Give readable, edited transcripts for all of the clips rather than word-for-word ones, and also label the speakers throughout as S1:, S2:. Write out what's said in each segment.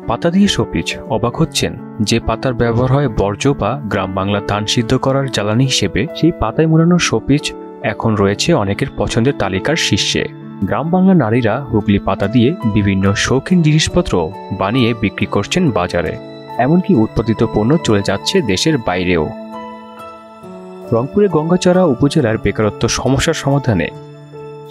S1: পাতা দিয়ে শোপিস, অবাক হচ্ছেন? যে পাতার ব্যবহার হয় বর্জ্য বা গ্রাম বাংলা ধান সিদ্ধ করার জ্বালানি হিসেবে, সেই পাতায় মোড়ানো শোপিস এখন রয়েছে অনেকের পছন্দের তালিকার শীর্ষে। গ্রাম বাংলা নারীরা হুগলি পাতা দিয়ে বিভিন্ন শৌখিন জিনিসপত্র বানিয়ে বিক্রি করছেন বাজারে। এমনকি উৎপাদিত পণ্য চলে যাচ্ছে দেশের বাইরেও। রংপুরের গঙ্গাচড়া উপজেলার বেকারত্ব সমস্যার সমাধানে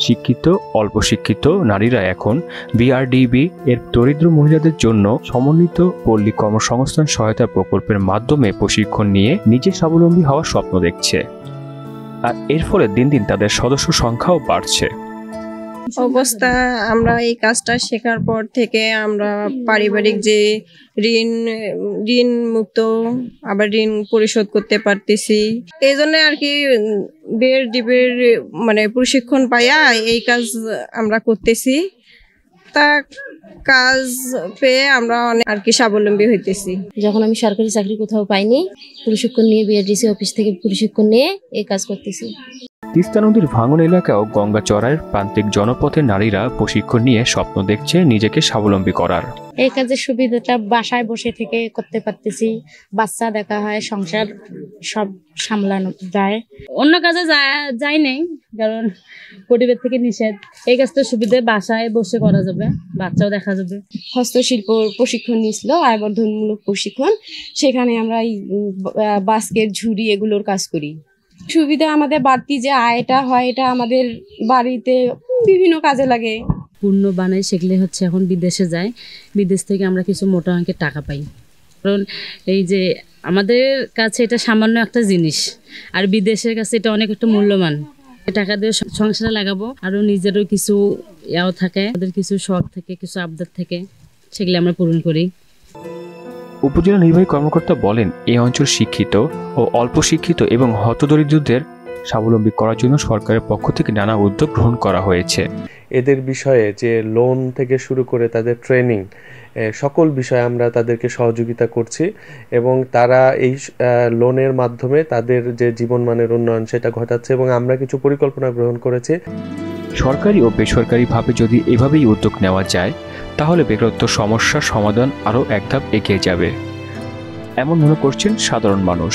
S1: শিক্ষিত অল্প শিক্ষিত নারীরা এখন বিআরডিবি এর দরিদ্র মহিলাদের জন্য সমন্বিত পল্লী কর্মসংস্থান সহায়তা প্রকল্পের মাধ্যমে প্রশিক্ষণ নিয়ে নিজে স্বাবলম্বী হওয়ার স্বপ্ন দেখছে। আর এর ফলে দিন দিন তাদের সদস্য সংখ্যাও বাড়ছে।
S2: অবস্থা, আমরা এই কাজটা শেখার পর থেকে আমরা পারিবারিক যে ঋণ মুক্ত, আবার ঋণ পরিশোধ করতে পারতেছি। এই জন্য আর কি বিআরডিবির মানে প্রশিক্ষণ পাইয়া এই কাজ আমরা করতেছি। তা কাজ পেয়ে আমরা অনেক আর কি স্বাবলম্বী হইতেছি।
S3: যখন আমি সরকারি চাকরি কোথাও পাইনি, প্রশিক্ষণ নিয়ে বিআরডিসি অফিস থেকে প্রশিক্ষণ নিয়ে এই কাজ করতেছি।
S1: তিস্তা নদীর ভাঙন এলাকাও গঙ্গাচড়ার প্রান্তিক জনপথের নারীরা প্রশিক্ষণ নিয়ে স্বপ্ন দেখছে নিজেকে স্বাবলম্বী করার।
S3: এই কাজের সুবিধাটা বাসায় বসে থেকে করতে পারতেছি, বাচ্চা দেখা হয়, সংসার সব সামলানো যায়।
S4: অন্য কাজে যাই নেই, কারণ পরিবার থেকে নিষেধ। এই কাজটা সুবিধা বাসায় বসে করা যাবে, বাচ্চাও দেখা যাবে।
S5: হস্তশিল্প প্রশিক্ষণ নিয়েছিল, আয়বর্ধনমূলক প্রশিক্ষণ। সেখানে আমরা বাস্কেট, ঝুড়ি এগুলোর কাজ করি। সুবিধা আমাদের বাড়তি যে আয়টা হয়, এটা আমাদের বাড়িতে বিভিন্ন কাজে লাগে।
S4: পূর্ণ বানাই সেগুলো হচ্ছে এখন বিদেশে যায়, বিদেশ থেকে আমরা কিছু মোটা অঙ্কের টাকা পাই। কারণ এই যে আমাদের কাছে এটা সামান্য একটা জিনিস, আর বিদেশের কাছে এটা অনেক একটা মূল্যবান। টাকা দিয়ে সংসারে লাগাবো, আরও নিজেরও কিছু ইয়াও থাকে, আমাদের কিছু শখ থেকে, কিছু আবদার থেকে, সেগুলো আমরা পূরণ করি।
S1: উপজেলা নির্বাহী কর্মকর্তা বলেন, এই অঞ্চল শিক্ষিত ও অল্প শিক্ষিত এবং হতদরিদ্রদের স্বাবলম্বী করার জন্য সরকারের পক্ষ থেকে নানা উদ্যোগ গ্রহণ করা হয়েছে।
S6: এদের বিষয়ে যে লোন থেকে শুরু করে তাদের ট্রেনিং, সকল বিষয়ে আমরা তাদেরকে সহযোগিতা করছি এবং তারা এই লোনের মাধ্যমে তাদের যে জীবনমানের উন্নয়ন সেটা ঘটাচ্ছে এবং আমরা কিছু পরিকল্পনা গ্রহণ করেছি।
S1: সরকারি ও বেসরকারিভাবে যদি এভাবেই উদ্যোগ নেওয়া যায়, তাহলে বেকারত্ব সমস্যার সমাধান আরও এক ধাপ এগিয়ে যাবে, এমন মনে করছেন সাধারণ মানুষ।